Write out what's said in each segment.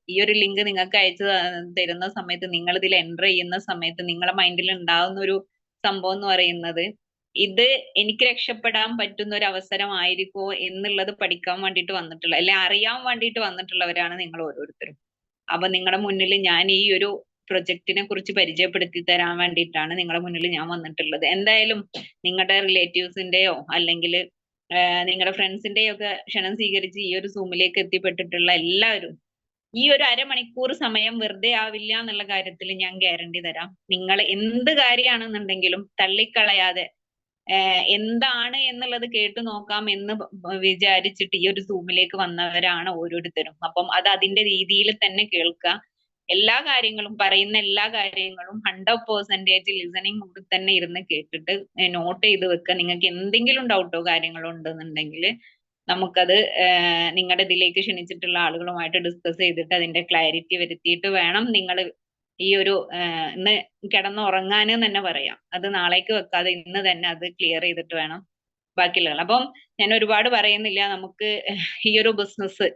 ഈ ഒരു ലിങ്ക് നിങ്ങൾക്ക് അയച്ചു തരുന്ന സമയത്ത് നിങ്ങൾ ഇതിൽ എൻ്റർ ചെയ്യുന്ന സമയത്ത് നിങ്ങളെ മൈൻഡിൽ ഉണ്ടാകുന്ന ഒരു സംഭവം എന്ന് പറയുന്നത് ഇത് എനിക്ക് രക്ഷപ്പെടാൻ പറ്റുന്ന ഒരു അവസരമായിരിക്കോ എന്നുള്ളത് പഠിക്കാൻ വേണ്ടിയിട്ട് വന്നിട്ടുള്ള അല്ലെ അറിയാൻ വേണ്ടിയിട്ട് വന്നിട്ടുള്ളവരാണ് നിങ്ങൾ ഓരോരുത്തരും. അപ്പൊ നിങ്ങളുടെ മുന്നിൽ ഞാൻ ഈ ഒരു പ്രൊജക്റ്റിനെ കുറിച്ച് പരിചയപ്പെടുത്തി തരാൻ വേണ്ടിയിട്ടാണ് നിങ്ങളുടെ മുന്നിൽ ഞാൻ വന്നിട്ടുള്ളത്. എന്തായാലും നിങ്ങളുടെ റിലേറ്റീവ്സിന്റെയോ അല്ലെങ്കിൽ നിങ്ങളുടെ ഫ്രണ്ട്സിന്റെയോ ഒക്കെ ക്ഷണം സ്വീകരിച്ച് ഈ ഒരു സൂമിലേക്ക് എത്തിപ്പെട്ടിട്ടുള്ള എല്ലാവരും ഈ ഒരു അരമണിക്കൂർ സമയം വെറുതെ ആവില്ല എന്നുള്ള കാര്യത്തിൽ ഞാൻ ഗ്യാരണ്ടി തരാം. നിങ്ങൾ എന്ത് കാര്യമാണെന്നുണ്ടെങ്കിലും തള്ളിക്കളയാതെ എന്താണ് എന്നുള്ളത് കേട്ടു നോക്കാം എന്ന് വിചാരിച്ചിട്ട് ഈ ഒരു സൂമിലേക്ക് വന്നവരാണ് ഓരോരുത്തരും. അപ്പം അത് അതിന്റെ രീതിയിൽ തന്നെ കേൾക്കുക. എല്ലാ കാര്യങ്ങളും പറയുന്ന എല്ലാ കാര്യങ്ങളും 100% ലിസണിങ് മൂഡിൽ തന്നെ ഇരുന്ന് കേട്ടിട്ട് നോട്ട് ചെയ്ത് വെക്കുക. നിങ്ങൾക്ക് എന്തെങ്കിലും ഡൗട്ടോ കാര്യങ്ങളോ ഉണ്ടെന്നുണ്ടെങ്കിൽ നമുക്കത് നിങ്ങളുടെ ഇതിലേക്ക് ക്ഷണിച്ചിട്ടുള്ള ആളുകളുമായിട്ട് ഡിസ്കസ് ചെയ്തിട്ട് അതിന്റെ ക്ലാരിറ്റി വരുത്തിയിട്ട് വേണം നിങ്ങൾ ഈ ഒരു ഇന്ന് കിടന്നുറങ്ങാന് തന്നെ പറയാം. അത് നാളേക്ക് വെക്കാതെ ഇന്ന് തന്നെ അത് ക്ലിയർ ചെയ്തിട്ട് വേണം ബാക്കിയുള്ളത്. അപ്പം ഞാൻ ഒരുപാട് പറയുന്നില്ല. നമുക്ക് ഈ ഒരു ബിസിനസ്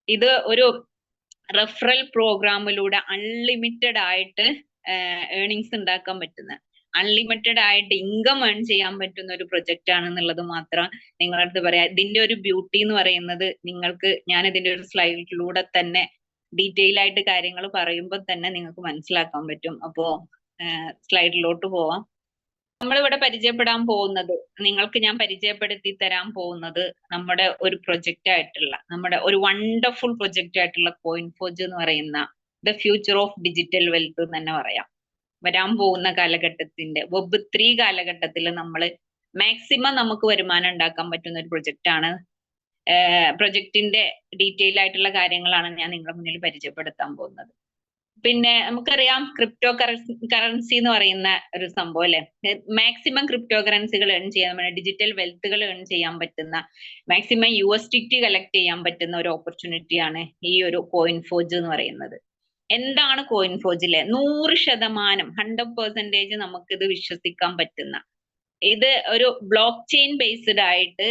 ഇത് ഒരു റെഫറൽ പ്രോഗ്രാമിലൂടെ അൺലിമിറ്റഡ് ആയിട്ട് ഏർണിങ്സ് ഉണ്ടാക്കാൻ പറ്റുന്ന അൺലിമിറ്റഡ് ആയിട്ട് ഇൻകം ഏൺ ചെയ്യാൻ പറ്റുന്ന ഒരു പ്രൊജക്റ്റ് ആണെന്നുള്ളത് മാത്രം നിങ്ങളുടെ അടുത്ത് പറയാം. ഇതിന്റെ ഒരു ബ്യൂട്ടി എന്ന് പറയുന്നത് നിങ്ങൾക്ക് ഞാൻ ഇതിന്റെ ഒരു സ്ലൈഡിലൂടെ തന്നെ ഡീറ്റെയിൽ ആയിട്ട് കാര്യങ്ങൾ പറയുമ്പോൾ തന്നെ നിങ്ങൾക്ക് മനസ്സിലാക്കാൻ പറ്റും. അപ്പോ സ്ലൈഡിലോട്ട് പോവാം. നമ്മളിവിടെ പരിചയപ്പെടാൻ പോകുന്നത് നിങ്ങൾക്ക് ഞാൻ പരിചയപ്പെടുത്തി തരാൻ പോകുന്നത് നമ്മുടെ ഒരു പ്രൊജക്റ്റ് ആയിട്ടുള്ള നമ്മുടെ ഒരു വണ്ടർഫുൾ പ്രൊജക്റ്റ് ആയിട്ടുള്ള കോയിൻഫോജ് എന്ന് പറയുന്ന the future of digital wealth എന്ന് തന്നെ പറയാം. വരാൻ പോകുന്ന കാലഘട്ടത്തിന്റെ Web3 കാലഘട്ടത്തിൽ നമ്മൾ മാക്സിമം നമുക്ക് വരുമാനം ഉണ്ടാക്കാൻ പറ്റുന്ന ഒരു പ്രൊജക്റ്റ് ആണ്. പ്രൊജക്റ്റിന്റെ ഡീറ്റെയിൽ ആയിട്ടുള്ള കാര്യങ്ങളാണ് ഞാൻ നിങ്ങളുടെ മുന്നിൽ പരിചയപ്പെടുത്താൻ പോകുന്നത്. പിന്നെ നമുക്കറിയാം ക്രിപ്റ്റോ കറൻസി എന്ന് പറയുന്ന ഒരു സംഭവം അല്ലെ. മാക്സിമം ക്രിപ്റ്റോ കറൻസികൾ ഏൺ ചെയ്യാൻ ഡിജിറ്റൽ വെൽത്തുകൾ ഏൺ ചെയ്യാൻ പറ്റുന്ന മാക്സിമം USDT കളക്ട് ചെയ്യാൻ പറ്റുന്ന ഒരു ഓപ്പർച്യൂണിറ്റിയാണ് ഈ ഒരു കോയിൻഫോജ് എന്ന് പറയുന്നത്. എന്താണ് കോയിൻഫോജിലെ 100% 100% നമുക്ക് ഇത് വിശ്വസിക്കാൻ പറ്റുന്ന ഇത് ഒരു ബ്ലോക്ക് ചെയിൻ ബേസ്ഡ് ആയിട്ട്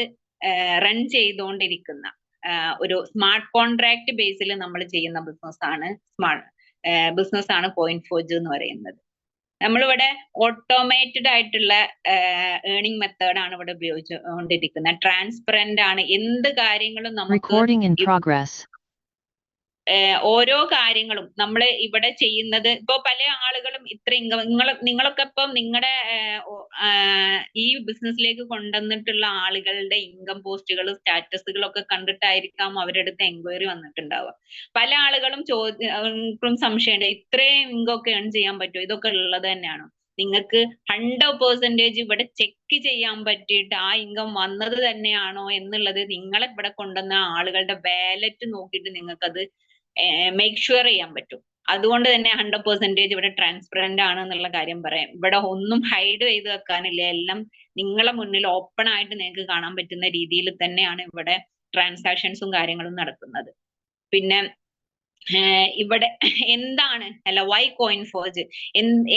റൺ ചെയ്തുകൊണ്ടിരിക്കുന്ന ഒരു സ്മാർട്ട് കോൺട്രാക്ട് ബേസിൽ നമ്മൾ ചെയ്യുന്ന ബിസിനസ് ആണ് കോയിൻഫോജ് എന്ന് പറയുന്നത്. നമ്മളിവിടെ ഓട്ടോമേറ്റഡ് ആയിട്ടുള്ള ഏർണിംഗ് മെത്തേഡ് ആണ് ഇവിടെ ഉപയോഗിച്ചുകൊണ്ടിരിക്കുന്നത്. ട്രാൻസ്പെറന്റ് ആണ്. എന്ത് കാര്യങ്ങളും നമുക്ക് ഓരോ കാര്യങ്ങളും നമ്മൾ ഇവിടെ ചെയ്യുന്നത്. ഇപ്പൊ പല ആളുകളും ഇത്ര ഇൻകം നിങ്ങളൊക്കെ ഇപ്പം നിങ്ങളുടെ ഈ ബിസിനസ്സിലേക്ക് കൊണ്ടുവന്നിട്ടുള്ള ആളുകളുടെ ഇൻകം പോസ്റ്റുകൾ സ്റ്റാറ്റസുകളൊക്കെ കണ്ടിട്ടായിരിക്കാം അവരുടെ അടുത്ത് എൻക്വയറി വന്നിട്ടുണ്ടാവുക. പല ആളുകളും ചോദ്യം സംശയമുണ്ട്, ഇത്രയും ഇൻകം ഒക്കെ ഏൺ ചെയ്യാൻ പറ്റുമോ, ഇതൊക്കെ ഉള്ളത് തന്നെയാണോ? നിങ്ങൾക്ക് 100% ഇവിടെ ചെക്ക് ചെയ്യാൻ പറ്റിയിട്ട് ആ ഇൻകം വന്നത് തന്നെയാണോ എന്നുള്ളത് നിങ്ങളെ ഇവിടെ കൊണ്ടുവന്ന ആളുകളുടെ വാലറ്റ് നോക്കിയിട്ട് നിങ്ങൾക്കത് മേക്ക് ഷുവർ ചെയ്യാൻ പറ്റും. അതുകൊണ്ട് തന്നെ 100% ഇവിടെ ട്രാൻസ്പെറന്റ് ആണ് എന്നുള്ള കാര്യം പറയാം. ഇവിടെ ഒന്നും ഹൈഡ് ചെയ്ത് വെക്കാനില്ല. എല്ലാം നിങ്ങളെ മുന്നിൽ ഓപ്പൺ ആയിട്ട് നിങ്ങൾക്ക് കാണാൻ പറ്റുന്ന രീതിയിൽ തന്നെയാണ് ഇവിടെ ട്രാൻസാക്ഷൻസും കാര്യങ്ങളും നടക്കുന്നത്. പിന്നെ ഇവിടെ എന്താണ് വൈ കോയിൻഫോജ്,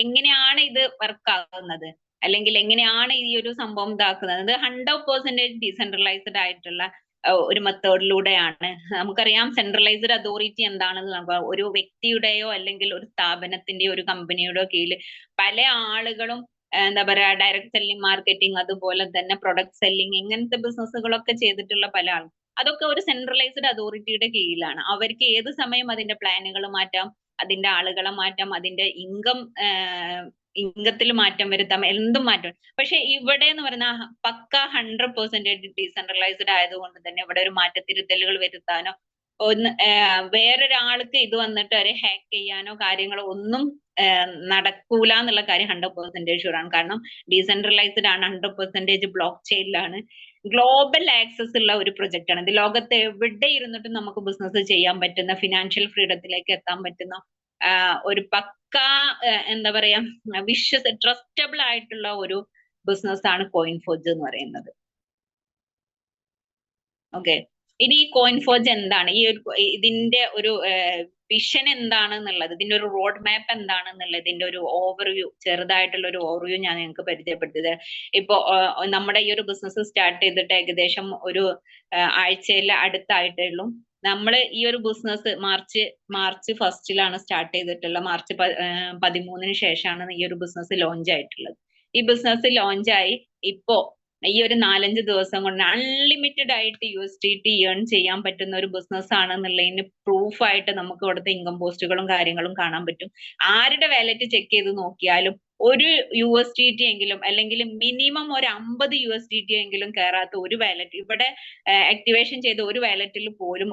എങ്ങനെയാണ് ഇത് വർക്ക് ആകുന്നത്, അല്ലെങ്കിൽ എങ്ങനെയാണ് ഈ ഒരു സംഭവം ഇതാക്കുന്നത്? ഇത് 100% ഡീസെൻട്രലൈസ്ഡ് ആയിട്ടുള്ള ഒരു മെത്തേഡിലൂടെയാണ്. നമുക്കറിയാം സെൻട്രലൈസ്ഡ് അതോറിറ്റി എന്താണെന്ന് ഒരു വ്യക്തിയുടെയോ അല്ലെങ്കിൽ ഒരു സ്ഥാപനത്തിന്റെയോ ഒരു കമ്പനിയുടെയോ കീഴിൽ പല ആളുകളും എന്താ പറയാ ഡയറക്ട് സെല്ലിംഗ്, മാർക്കറ്റിംഗ്, അതുപോലെ തന്നെ പ്രൊഡക്റ്റ് സെല്ലിംഗ്, ഇങ്ങനത്തെ ബിസിനസ്സുകളൊക്കെ ചെയ്തിട്ടുള്ള പല ആളും അതൊക്കെ ഒരു സെൻട്രലൈസ്ഡ് അതോറിറ്റിയുടെ കീഴിലാണ്. അവർക്ക് ഏത് സമയം അതിന്റെ പ്ലാനുകൾ മാറ്റാം, അതിന്റെ ആളുകളെ മാറ്റാം, അതിന്റെ ഇൻകത്തിൽ മാറ്റം വരുത്താം, എന്തും മാറ്റം. പക്ഷെ ഇവിടെ എന്ന് പറയുന്ന പക്ക 100% ഡീസെൻട്രലൈസ്ഡ് ആയതുകൊണ്ട് തന്നെ ഇവിടെ ഒരു മാറ്റത്തിരുത്തലുകൾ വരുത്താനോ വേറൊരാൾക്ക് ഇത് വന്നിട്ട് അവരെ ഹാക്ക് ചെയ്യാനോ കാര്യങ്ങളോ ഒന്നും നടക്കൂല എന്നുള്ള കാര്യം 100% ഷുവർ ആണ്. കാരണം ഡീസെൻട്രലൈസ്ഡ് ആണ്, 100% ബ്ലോക്ക് ചെയിനിലാണ്, ഗ്ലോബൽ ആക്സസ് ഉള്ള ഒരു പ്രൊജക്റ്റ് ആണ്. ഇത് ലോകത്ത് എവിടെ ഇരുന്നിട്ടും നമുക്ക് ബിസിനസ് ചെയ്യാൻ പറ്റുന്ന, ഫിനാൻഷ്യൽ ഫ്രീഡത്തിലേക്ക് എത്താൻ പറ്റുന്ന ഒരു പക്ക എന്താ പറയാ ട്രസ്റ്റബിൾ ആയിട്ടുള്ള ഒരു ബിസിനസ് ആണ് കോയിൻഫോജ് എന്ന് പറയുന്നത്. ഓക്കെ, ഇനി ഈ കോയിൻഫോജ് എന്താണ്, ഇതിന്റെ ഒരു വിഷൻ എന്താണെന്നുള്ളത്, ഇതിന്റെ ഒരു റോഡ് മാപ്പ് എന്താണെന്നുള്ളത്, ഇതിന്റെ ഒരു ഓവർവ്യൂ, ചെറുതായിട്ടുള്ള ഒരു ഓവർവ്യൂ ഞാൻ നിങ്ങൾക്ക് പരിചയപ്പെടുത്തിയത്. ഇപ്പോ നമ്മുടെ ഈ ഒരു ബിസിനസ് സ്റ്റാർട്ട് ചെയ്തിട്ട് ഏകദേശം ഒരു ആഴ്ചയിൽ അടുത്തായിട്ടേ ഉള്ളൂ. നമ്മൾ ഈ ഒരു ബിസിനസ് മാർച്ച് ഫസ്റ്റിലാണ് സ്റ്റാർട്ട് ചെയ്തിട്ടുള്ളത്. മാർച്ച് 13 ശേഷമാണ് ഈ ഒരു ബിസിനസ് ലോഞ്ച് ആയിട്ടുള്ളത്. ഈ ബിസിനസ് ലോഞ്ചായി ഇപ്പോ ഈ ഒരു 4-5 ദിവസം കൊണ്ട് അൺലിമിറ്റഡ് ആയിട്ട് USDT ഏൺ ചെയ്യാൻ പറ്റുന്ന ഒരു ബിസിനസ് ആണെന്നുള്ളതിന് പ്രൂഫ് ആയിട്ട് നമുക്ക് ഇവിടുത്തെ ഇൻകം പോസ്റ്റുകളും കാര്യങ്ങളും കാണാൻ പറ്റും. ആരുടെ വാലറ്റ് ചെക്ക് ചെയ്ത് നോക്കിയാലും ഒരു USDT എങ്കിലും അല്ലെങ്കിൽ മിനിമം ഒരു 50 USDT എങ്കിലും കയറാത്ത ഒരു വാലറ്റ് ഇവിടെ ആക്ടിവേഷൻ ചെയ്ത ഒരു വാലറ്റിൽ പോലും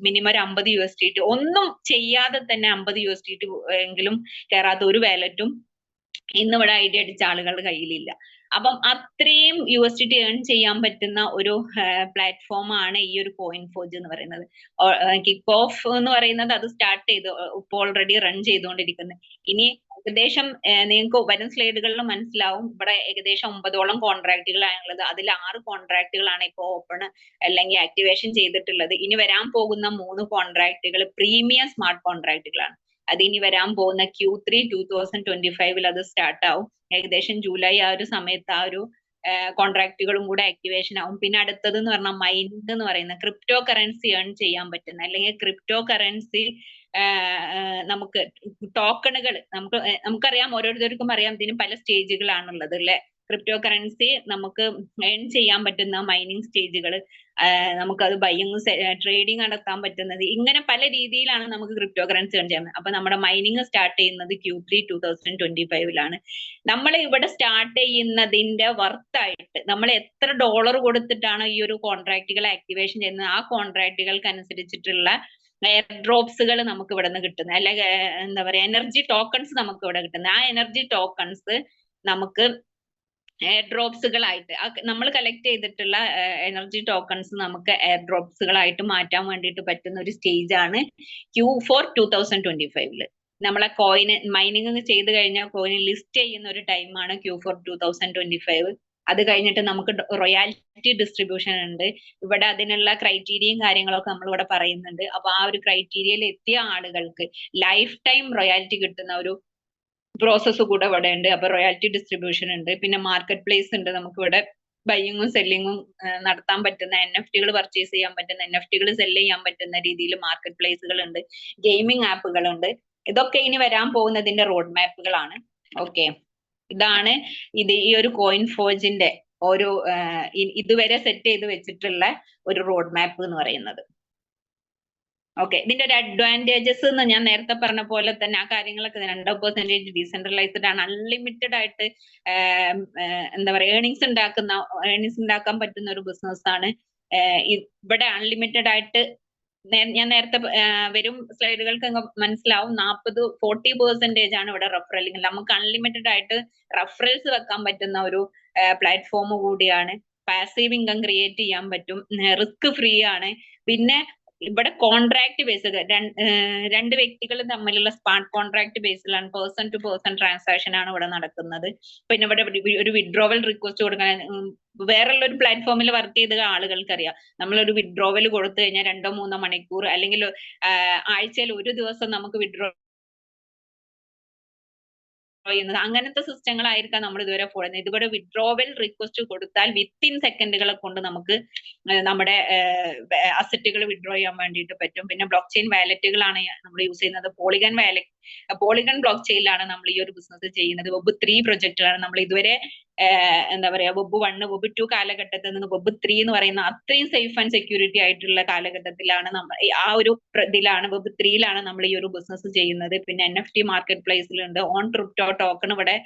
മിനിമം ഒരു 50 USDT ഒന്നും ചെയ്യാതെ തന്നെ 50 USDT എങ്കിലും കയറാത്ത ഒരു വാലറ്റും ഇന്ന് ഇവിടെ ഐഡിയ അടിച്ച ആളുകളുടെ കയ്യിലില്ല. അപ്പം അത്രയും USDT ഏൺ ചെയ്യാൻ പറ്റുന്ന ഒരു പ്ലാറ്റ്ഫോം ആണ് ഈ ഒരു CoinForge എന്ന് പറയുന്നത്. കിക്ക് ഓഫ് എന്ന് പറയുന്നത് അത് സ്റ്റാർട്ട് ചെയ്ത് ഇപ്പൊ ഓൾറെഡി റൺ ചെയ്തുകൊണ്ടിരിക്കുന്നത്. ഇനി ഏകദേശം നിങ്ങൾക്ക് വരും സ്ലൈഡുകളിൽ മനസ്സിലാവും ഇവിടെ ഏകദേശം 9ഓളം കോൺട്രാക്റ്റുകളാണുള്ളത്. അതിൽ 6 കോൺട്രാക്റ്റുകളാണ് ഇപ്പോൾ ഓപ്പൺ അല്ലെങ്കിൽ ആക്ടിവേഷൻ ചെയ്തിട്ടുള്ളത്. ഇനി വരാൻ പോകുന്ന 3 കോൺട്രാക്റ്റുകൾ പ്രീമിയം സ്മാർട്ട് കോൺട്രാക്റ്റുകളാണ്. അതിനി വരാൻ പോകുന്ന Q3 2025 അത് സ്റ്റാർട്ട് ആവും. ഏകദേശം ജൂലൈ ആ ഒരു സമയത്ത് ആ ഒരു കോൺട്രാക്റ്റുകളും കൂടെ ആക്ടിവേഷൻ ആവും. പിന്നെ അടുത്തത് എന്ന് പറഞ്ഞാൽ മൈനിങ് എന്ന് പറയുന്ന ക്രിപ്റ്റോ കറൻസി ഏൺ ചെയ്യാൻ പറ്റുന്ന അല്ലെങ്കിൽ ക്രിപ്റ്റോ കറൻസി നമുക്ക് ടോക്കണുകൾ നമുക്കറിയാം, ഓരോരുത്തർക്കും അറിയാം ഇതിന് പല സ്റ്റേജുകളാണുള്ളത് അല്ലെ. ക്രിപ്റ്റോ കറൻസി നമുക്ക് ഏൺ ചെയ്യാൻ പറ്റുന്ന മൈനിങ് സ്റ്റേജുകൾ, നമുക്കത് ബൈയിങ് ട്രേഡിംഗ് നടത്താൻ പറ്റുന്നത്, ഇങ്ങനെ പല രീതിയിലാണ് നമുക്ക് ക്രിപ്റ്റോ കറൻസി ഏൺ ചെയ്യാൻ. അപ്പൊ നമ്മുടെ മൈനിങ് സ്റ്റാർട്ട് ചെയ്യുന്നത് Q3 2025 നമ്മൾ ഇവിടെ സ്റ്റാർട്ട് ചെയ്യുന്നതിന്റെ വർത്തായിട്ട് നമ്മൾ എത്ര ഡോളർ കൊടുത്തിട്ടാണ് ഈ ഒരു കോൺട്രാക്റ്റുകൾ ആക്ടിവേഷൻ ചെയ്യുന്നത്, ആ കോൺട്രാക്റ്റുകൾക്ക് അനുസരിച്ചിട്ടുള്ള എയർ ഡ്രോപ്സുകൾ നമുക്ക് ഇവിടെ നിന്ന് കിട്ടുന്നത്, അല്ലെങ്കിൽ എന്താ പറയാ എനർജി ടോക്കൺസ് നമുക്ക് ഇവിടെ കിട്ടുന്നത്. ആ എനർജി ടോക്കൺസ് നമുക്ക് എയർ ഡ്രോപ്സുകളായിട്ട് നമ്മൾ കളക്ട് ചെയ്തിട്ടുള്ള എനർജി ടോക്കൺസ് നമുക്ക് എയർ ഡ്രോപ്സുകളായിട്ട് മാറ്റാൻ വേണ്ടിയിട്ട് പറ്റുന്ന ഒരു സ്റ്റേജ് ആണ് Q4 2025. നമ്മളെ കോയിന് മൈനിങ് ചെയ്ത് കഴിഞ്ഞാൽ കോയിന് ലിസ്റ്റ് ചെയ്യുന്ന ഒരു ടൈമാണ് Q4 2025. അത് കഴിഞ്ഞിട്ട് നമുക്ക് റോയാലിറ്റി ഡിസ്ട്രിബ്യൂഷൻ ഉണ്ട്. ഇവിടെ അതിനുള്ള ക്രൈറ്റീരിയയും കാര്യങ്ങളൊക്കെ നമ്മൾ ഇവിടെ പറയുന്നുണ്ട്. അപ്പൊ ആ ഒരു ക്രൈറ്റീരിയയിൽ എത്തിയ ആളുകൾക്ക് ലൈഫ് ടൈം റോയാലിറ്റി കിട്ടുന്ന ഒരു പ്രോസസ്സ് കൂടെ ഇവിടെ ഉണ്ട്. അപ്പൊ റോയാലിറ്റി ഡിസ്ട്രിബ്യൂഷൻ ഉണ്ട്. പിന്നെ മാർക്കറ്റ് പ്ലേസ് ഉണ്ട്. നമുക്ക് ഇവിടെ ബൈയിങ്ങും സെല്ലിങ്ങും നടത്താൻ പറ്റുന്ന NFT പർച്ചേസ് ചെയ്യാൻ പറ്റുന്ന NFT സെല് ചെയ്യാൻ പറ്റുന്ന രീതിയിൽ മാർക്കറ്റ് പ്ലേസുകൾ ഉണ്ട്. ഗെയിമിംഗ് ആപ്പുകൾ ഉണ്ട്. ഇതൊക്കെ ഇനി വരാൻ പോകുന്നതിന്റെ റോഡ് മാപ്പുകളാണ്. ഓക്കെ, ഇതാണ് ഈ ഒരു CoinForgeന്റെ ഒരു ഇതുവരെ സെറ്റ് ചെയ്ത് വെച്ചിട്ടുള്ള ഒരു റോഡ് മാപ്പ് എന്ന് പറയുന്നത്. ഓക്കെ, ഇതിന്റെ ഒരു അഡ്വാൻറ്റേജസ് എന്ന് ഞാൻ നേരത്തെ പറഞ്ഞ പോലെ തന്നെ ആ കാര്യങ്ങളൊക്കെ 100% ഡീസെൻട്രലൈസ്ഡ് ആണ്. അൺലിമിറ്റഡ് ആയിട്ട് എന്താ പറയാ ഏണിങ്സ് ഉണ്ടാക്കാൻ പറ്റുന്ന ഒരു ബിസിനസ് ആണ്. ഇവിടെ അൺലിമിറ്റഡ് ആയിട്ട് ഞാൻ നേരത്തെ വരും സ്ലൈഡുകൾക്ക് മനസ്സിലാവും 40% ആണ് ഇവിടെ റെഫറൽ. നമുക്ക് അൺലിമിറ്റഡ് ആയിട്ട് റെഫറൽസ് വെക്കാൻ പറ്റുന്ന ഒരു പ്ലാറ്റ്ഫോം കൂടിയാണ്. പാസീവ് ഇൻകം ക്രിയേറ്റ് ചെയ്യാൻ പറ്റും. റിസ്ക് ഫ്രീ ആണ്. പിന്നെ ഇവിടെ കോൺട്രാക്ട് ബേസ്ഡ് രണ്ട് വ്യക്തികൾ തമ്മിലുള്ള സ്മാർട്ട് കോൺട്രാക്ട് ബേസിലാണ്, പേഴ്സൺ ടു പേഴ്സൺ ട്രാൻസാക്ഷൻ ആണ് ഇവിടെ നടക്കുന്നത്. പിന്നെ ഇവിടെ ഒരു വിഡ്രോവൽ റിക്വസ്റ്റ് കൊടുക്കാൻ വേറെയുള്ള ഒരു പ്ലാറ്റ്ഫോമിൽ വർക്ക് ചെയ്ത ആളുകൾക്ക് അറിയാം. നമ്മളൊരു വിഡ്രോവൽ കൊടുത്തു കഴിഞ്ഞാൽ 2-3 മണിക്കൂർ അല്ലെങ്കിൽ ആഴ്ചയിൽ ഒരു ദിവസം നമുക്ക് വിഡ്രോ ചെയ്യുന്നത്, അങ്ങനത്തെ സിസ്റ്റങ്ങളായിരിക്കാം നമ്മൾ ഇതുവരെ ഫോളോ ചെയ്യുന്നത്. ഇതുപോലെ വിഡ്രോവൽ റിക്വസ്റ്റ് കൊടുത്താൽ വിത്തിൻ സെക്കൻഡുകളെ കൊണ്ട് നമുക്ക് നമ്മുടെ അസറ്റുകൾ വിഡ്രോ ചെയ്യാൻ വേണ്ടിയിട്ട് പറ്റും. പിന്നെ ബ്ലോക്ക് ചെയിൻ വാലറ്റുകളാണ് നമ്മൾ യൂസ് ചെയ്യുന്നത്. പോളിഗൺ ബ്ലോക്ക് ചെയിനിലാണ് നമ്മൾ ഈ ഒരു ബിസിനസ് ചെയ്യുന്നത്. വെബ് 3 പ്രൊജക്റ്റിലാണ് നമ്മൾ ഇതുവരെ എന്താ പറയാ വെബ് 1, വെബ് 2 കാലഘട്ടത്തിൽ നിന്ന് വെബ് 3 എന്ന് പറയുന്ന അത്രയും സേഫ് ആൻഡ് സെക്യൂരിറ്റി ആയിട്ടുള്ള കാലഘട്ടത്തിലാണ് നമ്മൾ ആ ഒരു ഇതിലാണ് വെബ് 3 നമ്മൾ ഈ ഒരു ബിസിനസ് ചെയ്യുന്നത്. പിന്നെ NFT മാർക്കറ്റ് പ്ലേസിലുണ്ട്. ഓൺ ക്രിപ്റ്റോ ടോക്കൺ ഇവിടെ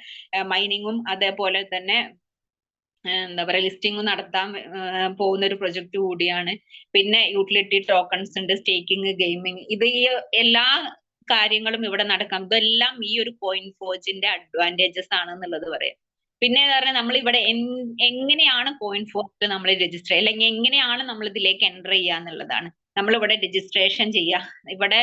മൈനിങ്ങും അതേപോലെ തന്നെ എന്താ പറയാ ലിസ്റ്റിംഗും നടത്താൻ പോകുന്ന ഒരു പ്രൊജക്ട് കൂടിയാണ്. പിന്നെ യൂട്ടിലിറ്റി ടോക്കൺസ് ഉണ്ട്, സ്റ്റേക്കിംഗ്, ഗെയിമിംഗ്, ഇത് ഈ എല്ലാ കാര്യങ്ങളും ഇവിടെ നടക്കാം. ഇതെല്ലാം ഈ ഒരു CoinForgeന്റെ അഡ്വാൻറ്റേജസ് ആണെന്നുള്ളത് പറയാം. പിന്നെ പറഞ്ഞാൽ നമ്മൾ ഇവിടെ എങ്ങനെയാണ് CoinForge നമ്മൾ രജിസ്റ്റർ ചെയ്യുക, അല്ലെങ്കിൽ എങ്ങനെയാണ് നമ്മൾ ഇതിലേക്ക് എൻ്റർ ചെയ്യുക എന്നുള്ളതാണ്. നമ്മൾ ഇവിടെ രജിസ്ട്രേഷൻ ചെയ്യുക. ഇവിടെ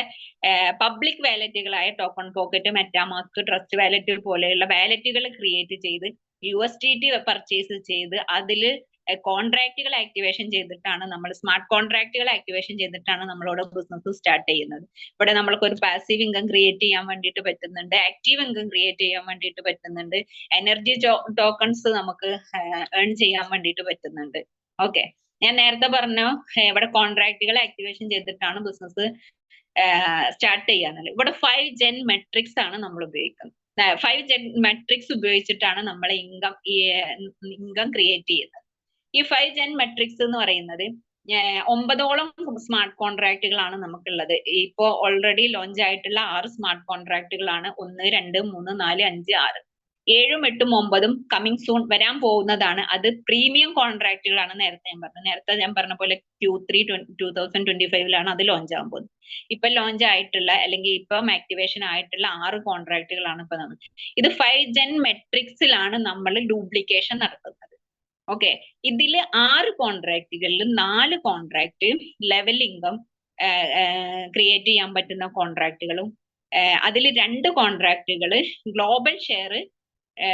പബ്ലിക് വാലറ്റുകളായ token pocket, MetaMask, trust wallet പോലെയുള്ള വാലറ്റുകൾ ക്രിയേറ്റ് ചെയ്ത് USDT പർച്ചേസ് ചെയ്ത് അതിൽ കോൺട്രാക്റ്റുകൾ ആക്ടിവേഷൻ ചെയ്തിട്ടാണ് നമ്മൾ സ്മാർട്ട് കോൺട്രാക്റ്റുകൾ ആക്ടിവേഷൻ ചെയ്തിട്ടാണ് നമ്മളോട് ബിസിനസ് സ്റ്റാർട്ട് ചെയ്യുന്നത്. ഇവിടെ നമ്മൾക്ക് ഒരു പാസീവ് ഇൻകം ക്രിയേറ്റ് ചെയ്യാൻ വേണ്ടിയിട്ട് പറ്റുന്നുണ്ട്, ആക്റ്റീവ് ഇൻകം ക്രിയേറ്റ് ചെയ്യാൻ വേണ്ടിയിട്ട് പറ്റുന്നുണ്ട്, എനർജി ടോക്കൺസ് നമുക്ക് ഏൺ ചെയ്യാൻ വേണ്ടിയിട്ട് പറ്റുന്നുണ്ട്. ഓക്കെ, ഞാൻ നേരത്തെ പറഞ്ഞു ഇവിടെ കോൺട്രാക്റ്റുകൾ ആക്ടിവേഷൻ ചെയ്തിട്ടാണ് ബിസിനസ് സ്റ്റാർട്ട് ചെയ്യാന്നുള്ളത്. ഇവിടെ 5 ജെൻ മെട്രിക്സ് ആണ് നമ്മൾ ഉപയോഗിക്കുന്നത്. 5 ജെൻ മെട്രിക്സ് ഉപയോഗിച്ചിട്ടാണ് നമ്മൾ ഇൻകം ക്രിയേറ്റ് ചെയ്യുന്നത്. ഈ 5 ജെൻ മെട്രിക്സ് എന്ന് പറയുന്നത് 9ഓളം സ്മാർട്ട് കോൺട്രാക്റ്റുകളാണ് നമുക്കുള്ളത്. ഇപ്പോ ഓൾറെഡി ലോഞ്ച് ആയിട്ടുള്ള 6 സ്മാർട്ട് കോൺട്രാക്റ്റുകളാണ്. 1, 2, 3, 4, 5, 6. 7ഉം 8ഉം 9ഉം കമ്മിങ് സൂൺ വരാൻ പോകുന്നതാണ്. അത് പ്രീമിയം കോൺട്രാക്റ്റുകളാണ്. നേരത്തെ ഞാൻ പറഞ്ഞ പോലെ Q3 2025 അത് ലോഞ്ച് ആകാൻ പോകുന്നത്. ഇപ്പൊ ലോഞ്ച് ആയിട്ടുള്ള അല്ലെങ്കിൽ ഇപ്പം ആക്ടിവേഷൻ ആയിട്ടുള്ള 6 കോൺട്രാക്റ്റുകളാണ് ഇപ്പൊ നമ്മൾ. ഇത് 5 ജെൻ മെട്രിക്സിലാണ് നമ്മൾ ഡ്യൂപ്ലിക്കേഷൻ നടത്തുന്നത്. ഓക്കെ, ഇതില് 6 കോൺട്രാക്റ്റുകളിൽ 4 കോൺട്രാക്ട് ലെവൽ ഇൻകം ക്രിയേറ്റ് ചെയ്യാൻ പറ്റുന്ന കോൺട്രാക്റ്റുകളും അതിൽ 2 കോൺട്രാക്റ്റുകൾ ഗ്ലോബൽ ഷെയർ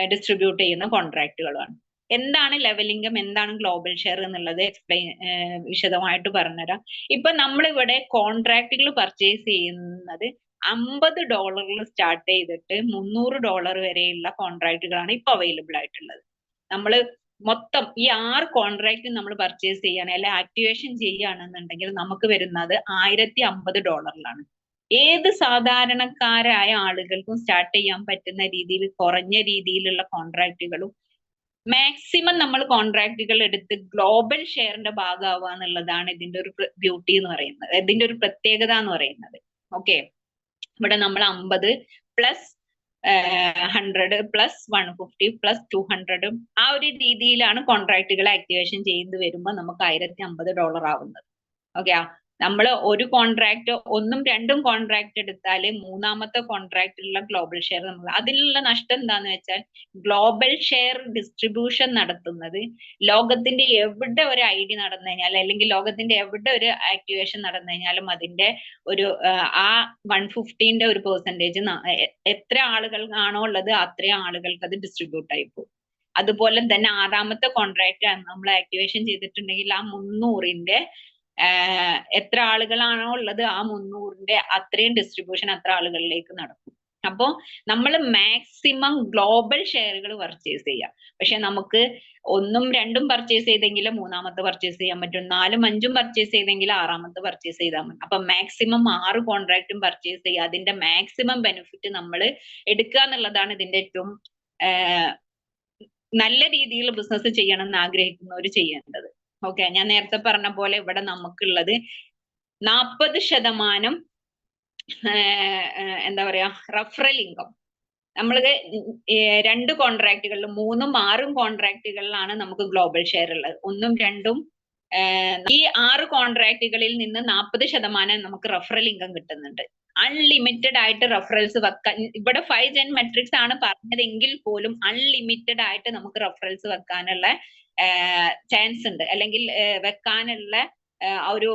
ഡിസ്ട്രിബ്യൂട്ട് ചെയ്യുന്ന കോൺട്രാക്റ്റുകളാണ്. എന്താണ് ലെവൽ ഇൻകം, എന്താണ് ഗ്ലോബൽ ഷെയർ എന്നുള്ളത് വിശദമായിട്ട് പറഞ്ഞുതരാം. ഇപ്പൊ നമ്മളിവിടെ കോൺട്രാക്റ്റുകൾ പർച്ചേസ് ചെയ്യുന്നത് $50 സ്റ്റാർട്ട് ചെയ്തിട്ട് $300 വരെയുള്ള കോൺട്രാക്റ്റുകളാണ് ഇപ്പൊ അവൈലബിൾ ആയിട്ടുള്ളത്. നമ്മൾ മൊത്തം ഈ 6 കോൺട്രാക്ട് നമ്മൾ പർച്ചേസ് ചെയ്യണം അല്ലെ ആക്ടിവേഷൻ ചെയ്യുകയാണെന്നുണ്ടെങ്കിൽ നമുക്ക് വരുന്നത് $1050. ഏത് സാധാരണക്കാരായ ആളുകൾക്കും സ്റ്റാർട്ട് ചെയ്യാൻ പറ്റുന്ന രീതിയിൽ കുറഞ്ഞ രീതിയിലുള്ള കോൺട്രാക്റ്റുകളും മാക്സിമം നമ്മൾ കോൺട്രാക്റ്റുകൾ എടുത്ത് ഗ്ലോബൽ ഷെയറിന്റെ ഭാഗമാവുക എന്നുള്ളതാണ് ഇതിന്റെ ഒരു ബ്യൂട്ടി എന്ന് പറയുന്നത്, ഇതിന്റെ ഒരു പ്രത്യേകത എന്ന് പറയുന്നത്. ഓക്കെ, ഇവിടെ നമ്മൾ 50 പ്ലസ് 100 പ്ലസ് 150 പ്ലസ് 200 ആ ഒരു രീതിയിലാണ് കോൺട്രാക്റ്റുകൾ ആക്ടിവേഷൻ ചെയ്ത് വരുമ്പോൾ നമുക്ക് $1050 ആവുന്നത്. ഓക്കെ, നമ്മൾ ഒരു കോൺട്രാക്ട് 1ഉം 2ഉം കോൺട്രാക്ട് എടുത്താൽ മൂന്നാമത്തെ കോൺട്രാക്റ്റിലുള്ള ഗ്ലോബൽ ഷെയർ നമ്മൾ അതിലുള്ള നഷ്ടം എന്താന്ന് വെച്ചാൽ ഗ്ലോബൽ ഷെയർ ഡിസ്ട്രിബ്യൂഷൻ നടത്തുന്നത് ലോകത്തിന്റെ എവിടെ ഒരു ഐഡി നടന്നു കഴിഞ്ഞാൽ അല്ലെങ്കിൽ ലോകത്തിന്റെ എവിടെ ഒരു ആക്ടിവേഷൻ നടന്നു കഴിഞ്ഞാലും അതിന്റെ ഒരു ആ 150ന്റെ ഒരു പെർസെന്റേജ് എത്ര ആളുകൾ ആണോ ഉള്ളത് അത്രയും ആളുകൾക്ക് അത് ഡിസ്ട്രിബ്യൂട്ട് ആയി പോകും. അതുപോലെ തന്നെ 6ാമത്തെ കോൺട്രാക്ട് നമ്മൾ ആക്ടിവേഷൻ ചെയ്തിട്ടുണ്ടെങ്കിൽ ആ 300ന്റെ എത്ര ആളുകളാണോ ഉള്ളത് ആ 300ന്റെ അത്രയും ഡിസ്ട്രിബ്യൂഷൻ അത്ര ആളുകളിലേക്ക് നടക്കും. അപ്പോ നമ്മൾ മാക്സിമം ഗ്ലോബൽ ഷെയറുകൾ പർച്ചേസ് ചെയ്യാം. പക്ഷെ നമുക്ക് 1ഉം 2ഉം പർച്ചേസ് ചെയ്തെങ്കിൽ മൂന്നാമത്തെ പർച്ചേസ് ചെയ്യാൻ പറ്റും, 4ഉം 5ഉം പർച്ചേസ് ചെയ്തെങ്കിൽ 6ാമത്തെ പർച്ചേസ് ചെയ്താൽ മതി. അപ്പൊ മാക്സിമം 6 കോൺട്രാക്റ്റും പർച്ചേസ് ചെയ്യുക, അതിന്റെ മാക്സിമം ബെനിഫിറ്റ് നമ്മൾ എടുക്കുക എന്നുള്ളതാണ് ഇതിന്റെ ഏറ്റവും നല്ല രീതിയിൽ ബിസിനസ് ചെയ്യണം എന്ന് ആഗ്രഹിക്കുന്നവർ ചെയ്യേണ്ടത്. ഓക്കെ, ഞാൻ നേരത്തെ പറഞ്ഞ പോലെ ഇവിടെ നമുക്കുള്ളത് 40% എന്താ പറയാ റഫറൽ ഇൻകം. നമ്മൾ 2 കോൺട്രാക്റ്റുകളിലും 3ഉം 6ഉം കോൺട്രാക്റ്റുകളിലാണ് നമുക്ക് ഗ്ലോബൽ ഷെയർ ഉള്ളത്. 1ഉം 2ഉം ഈ 6 കോൺട്രാക്റ്റുകളിൽ നിന്ന് 40% നമുക്ക് റഫറൽ ഇൻകം കിട്ടുന്നുണ്ട്. അൺലിമിറ്റഡ് ആയിട്ട് റഫറൽസ് വെക്കാൻ ഇവിടെ 5 ജെൻ മെട്രിക്സ് ആണ് പറഞ്ഞതെങ്കിൽ പോലും അൺലിമിറ്റഡ് ആയിട്ട് നമുക്ക് റഫറൽസ് വെക്കാനുള്ള ചാൻസ് ഉണ്ട്, അല്ലെങ്കിൽ വെക്കാനുള്ള ഒരു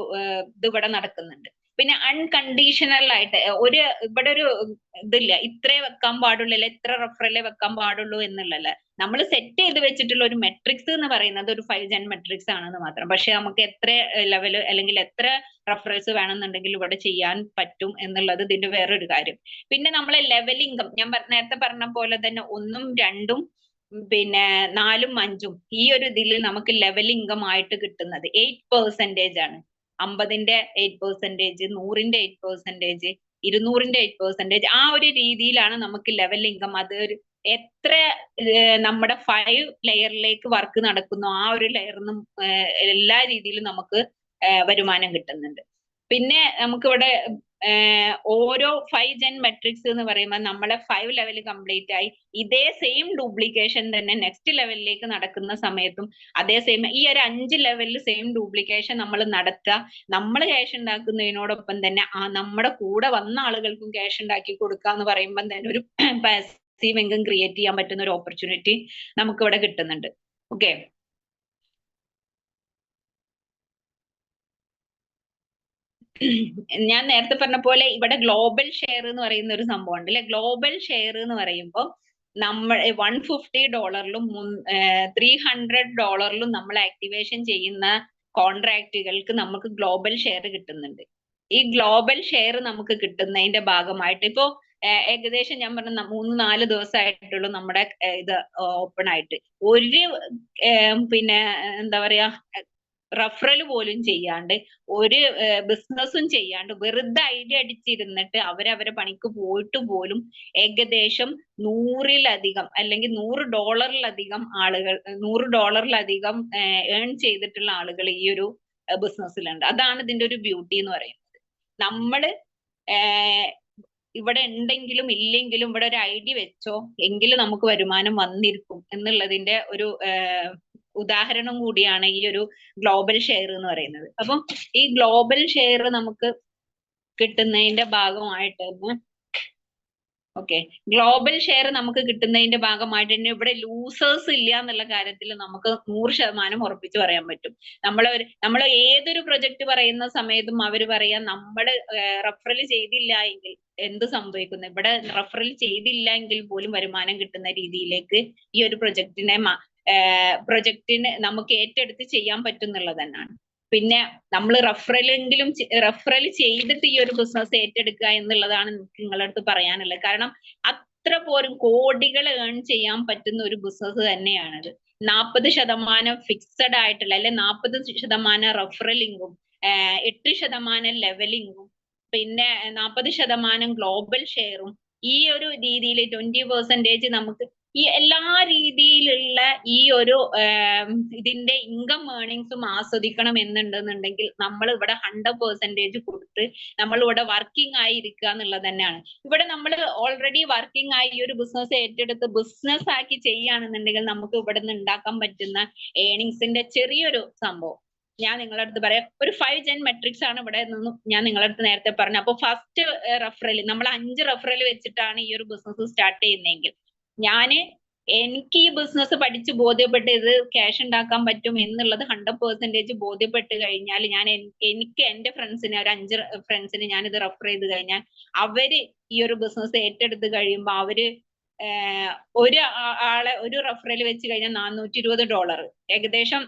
ഇത് ഇവിടെ നടക്കുന്നുണ്ട്. പിന്നെ അൺകണ്ടീഷണൽ ആയിട്ട് ഇവിടെ ഒരു ഇതില്ല, ഇത്രേ വെക്കാൻ പാടുള്ളൂ അല്ലെ ഇത്ര റഫറലേ വെക്കാൻ പാടുള്ളൂ എന്നുള്ളല്ല. നമ്മൾ സെറ്റ് ചെയ്ത് വെച്ചിട്ടുള്ള ഒരു മെട്രിക്സ് എന്ന് പറയുന്നത് ഒരു 5 ജെൻ മെട്രിക്സ് ആണെന്ന് മാത്രം. പക്ഷെ നമുക്ക് എത്ര ലെവല് അല്ലെങ്കിൽ എത്ര റഫറൽസ് വേണമെന്നുണ്ടെങ്കിൽ ഇവിടെ ചെയ്യാൻ പറ്റും എന്നുള്ളത് ഇതിന്റെ വേറൊരു കാര്യം. പിന്നെ നമ്മളെ ലെവൽ ഇൻകം ഞാൻ നേരത്തെ പറഞ്ഞ പോലെ തന്നെ 1ഉം 2ഉം പിന്നെ 4ഉം 5ഉം ഈ ഒരു ഇതിൽ നമുക്ക് ലെവൽ ഇൻകം ആയിട്ട് കിട്ടുന്നത് 8% ആണ്. 50ന്റെ 8%, 100ന്റെ 8%, 200ന്റെ 8%, ആ ഒരു രീതിയിലാണ് നമുക്ക് ലെവൽ ഇൻകം. അത് എത്ര നമ്മുടെ 5 ലെയറിലേക്ക് വർക്ക് നടക്കുന്നു ആ ഒരു ലെയറിനും എല്ലാ രീതിയിലും നമുക്ക് വരുമാനം കിട്ടുന്നുണ്ട്. പിന്നെ നമുക്കിവിടെ ഓരോ 5 ജെൻ മെട്രിക്സ് എന്ന് പറയുമ്പോൾ നമ്മളെ 5 ലെവൽ കംപ്ലീറ്റ് ആയി ഇതേ സെയിം ഡ്യൂപ്ലിക്കേഷൻ തന്നെ നെക്സ്റ്റ് ലെവലിലേക്ക് നടക്കുന്ന സമയത്തും അതേ സെയിം ഈ ഒരു 5 ലെവലിൽ സെയിം ഡ്യൂപ്ലിക്കേഷൻ നമ്മൾ നടത്തുക. നമ്മൾ ക്യാഷ് ഉണ്ടാക്കുന്നതിനോടൊപ്പം തന്നെ നമ്മുടെ കൂടെ വന്ന ആളുകൾക്കും ക്യാഷ് ഉണ്ടാക്കി കൊടുക്കുക എന്ന് പറയുമ്പോൾ തന്നെ ഒരു പാസീവ് ഇൻകം ക്രിയേറ്റ് ചെയ്യാൻ പറ്റുന്ന ഒരു ഓപ്പർച്യൂണിറ്റി നമുക്ക് ഇവിടെ കിട്ടുന്നുണ്ട്. ഓക്കെ, ഞാൻ നേരത്തെ പറഞ്ഞ പോലെ ഇവിടെ ഗ്ലോബൽ ഷെയർ എന്ന് പറയുന്ന ഒരു സംഭവം ഉണ്ട് അല്ലെ. ഗ്ലോബൽ ഷെയർ എന്ന് പറയുമ്പോൾ നമ്മൾ $150 $300 നമ്മൾ ആക്ടിവേഷൻ ചെയ്യുന്ന കോൺട്രാക്റ്റുകൾക്ക് നമുക്ക് ഗ്ലോബൽ ഷെയർ കിട്ടുന്നുണ്ട്. ഈ ഗ്ലോബൽ ഷെയർ നമുക്ക് കിട്ടുന്നതിന്റെ ഭാഗമായിട്ട് ഇപ്പോ ഏകദേശം ഞാൻ പറഞ്ഞ 3-4 ദിവസമായിട്ടുള്ളൂ നമ്മുടെ ഇത് ഓപ്പൺ ആയിട്ട്. ഒരു പിന്നെ എന്താ പറയാ റഫറൽ പോലും ചെയ്യാണ്ട് ഒരു ബിസിനസ്സും ചെയ്യാണ്ട് വെറുതെ ഐഡിയ അടിച്ചിരുന്നിട്ട് അവരവരെ പണിക്ക് പോയിട്ട് പോലും ഏകദേശം 100-ലധികം അല്ലെങ്കിൽ $100 ആളുകൾ $100 ഏൺ ചെയ്തിട്ടുള്ള ആളുകൾ ഈ ഒരു ബിസിനസ്സിലുണ്ട്. അതാണ് ഇതിന്റെ ഒരു ബ്യൂട്ടി എന്ന് പറയുന്നത്. നമ്മള് ഇവിടെ ഉണ്ടെങ്കിലും ഇല്ലെങ്കിലും ഇവിടെ ഒരു ഐഡിയ വെച്ചോ എങ്കിലും നമുക്ക് വരുമാനം വന്നിരിക്കും എന്നുള്ളതിന്റെ ഒരു ഉദാഹരണം കൂടിയാണ് ഈ ഒരു ഗ്ലോബൽ ഷെയർ എന്ന് പറയുന്നത്. അപ്പം ഈ ഗ്ലോബൽ ഷെയർ നമുക്ക് കിട്ടുന്നതിന്റെ ഭാഗമായിട്ട് തന്നെ ഗ്ലോബൽ ഷെയർ നമുക്ക് കിട്ടുന്നതിന്റെ ഭാഗമായിട്ട് തന്നെ ഇവിടെ ലൂസേഴ്സ് ഇല്ല എന്നുള്ള കാര്യത്തിൽ നമുക്ക് 100% ഉറപ്പിച്ചു പറയാൻ പറ്റും. നമ്മൾ ഏതൊരു പ്രൊജക്ട് പറയുന്ന സമയത്തും അവര് പറയാം നമ്മൾ റഫറൽ ചെയ്തില്ല എങ്കിൽ എന്ത് സംഭവിക്കുന്നു, ഇവിടെ റഫറൽ ചെയ്തില്ല എങ്കിൽ പോലും വരുമാനം കിട്ടുന്ന രീതിയിലേക്ക് ഈ ഒരു പ്രൊജക്ടിന് നമുക്ക് ഏറ്റെടുത്ത് ചെയ്യാൻ പറ്റുന്നുള്ളത് തന്നെയാണ്. പിന്നെ നമ്മൾ റഫറൽ ചെയ്തിട്ട് ഈ ഒരു ബിസിനസ് ഏറ്റെടുക്കുക എന്നുള്ളതാണ് എനിക്ക് നിങ്ങളുടെ അടുത്ത് പറയാനുള്ളത്. കാരണം അത്ര പോലും കോടികൾ ഏൺ ചെയ്യാൻ പറ്റുന്ന ഒരു ബിസിനസ് തന്നെയാണത്. 40% ഫിക്സഡ് ആയിട്ടുള്ള അല്ലെ 40% റഫറലിങ്ങും 8% ലെവലിങ്ങും പിന്നെ 40% ഗ്ലോബൽ ഷെയറും ഈ ഒരു രീതിയിൽ 20% നമുക്ക് ഈ എല്ലാ രീതിയിലുള്ള ഈ ഒരു ഇതിന്റെ ഇൻകം ഏർണിങ്സും ആസ്വദിക്കണം എന്നുണ്ടെന്നുണ്ടെങ്കിൽ നമ്മൾ ഇവിടെ 100% കൊടുത്ത് നമ്മൾ ഇവിടെ വർക്കിംഗ് ആയിരിക്കുക എന്നുള്ളത് തന്നെയാണ്. ഇവിടെ നമ്മൾ ഓൾറെഡി വർക്കിംഗ് ആയി ഈ ഒരു ബിസിനസ് ഏറ്റെടുത്ത് ബിസിനസ് ആക്കി ചെയ്യുകയാണെന്നുണ്ടെങ്കിൽ നമുക്ക് ഇവിടെ നിന്ന് ഉണ്ടാക്കാൻ പറ്റുന്ന ഏർണിങ്സിന്റെ ചെറിയൊരു സംഭവം ഞാൻ നിങ്ങളുടെ അടുത്ത് പറയാം. ഒരു 5 Gen മെട്രിക്സ് ആണ് ഇവിടെ നിന്നും ഞാൻ നിങ്ങളുടെ അടുത്ത് നേരത്തെ പറഞ്ഞു. അപ്പൊ ഫസ്റ്റ് റഫറൽ നമ്മൾ 5 റഫറൽ വെച്ചിട്ടാണ് ഈ ഒരു ബിസിനസ് സ്റ്റാർട്ട് ചെയ്യുന്നതെങ്കിൽ എനിക്ക് ഈ ബിസിനസ് പഠിച്ച് ബോധ്യപ്പെട്ട് ഇത് ക്യാഷ് ഉണ്ടാക്കാൻ പറ്റും എന്നുള്ളത് 100% ബോധ്യപ്പെട്ട് കഴിഞ്ഞാൽ എനിക്ക് എന്റെ ഫ്രണ്ട്സിന് ഒരു 5 ഫ്രണ്ട്സിന് ഞാൻ ഇത് റെഫർ ചെയ്ത് കഴിഞ്ഞാൽ അവര് ഈ ഒരു ബിസിനസ് ഏറ്റെടുത്ത് കഴിയുമ്പോൾ അവര് ഒരു റെഫറൽ വെച്ച് കഴിഞ്ഞാൽ $420 ഏകദേശം